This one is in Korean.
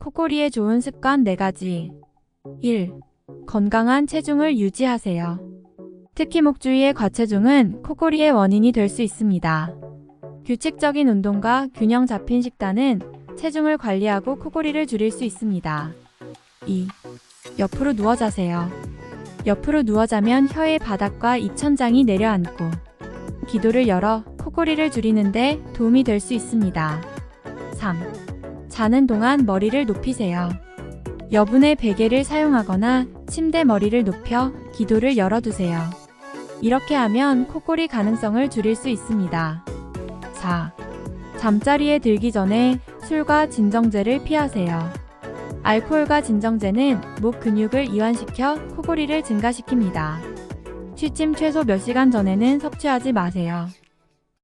코골이에 좋은 습관 4가지. 1. 건강한 체중을 유지하세요. 특히 목 주위의 과체중은 코골이의 원인이 될 수 있습니다. 규칙적인 운동과 균형 잡힌 식단은 체중을 관리하고 코골이를 줄일 수 있습니다. 2. 옆으로 누워 자세요. 옆으로 누워 자면 혀의 바닥과 입천장이 내려앉고 기도를 열어 코골이를 줄이는데 도움이 될 수 있습니다. 3. 자는 동안 머리를 높이세요. 여분의 베개를 사용하거나 침대 머리를 높여 기도를 열어두세요. 이렇게 하면 코골이 가능성을 줄일 수 있습니다. 4. 잠자리에 들기 전에 술과 진정제를 피하세요. 알코올과 진정제는 목 근육을 이완시켜 코골이를 증가시킵니다. 취침 최소 몇 시간 전에는 섭취하지 마세요.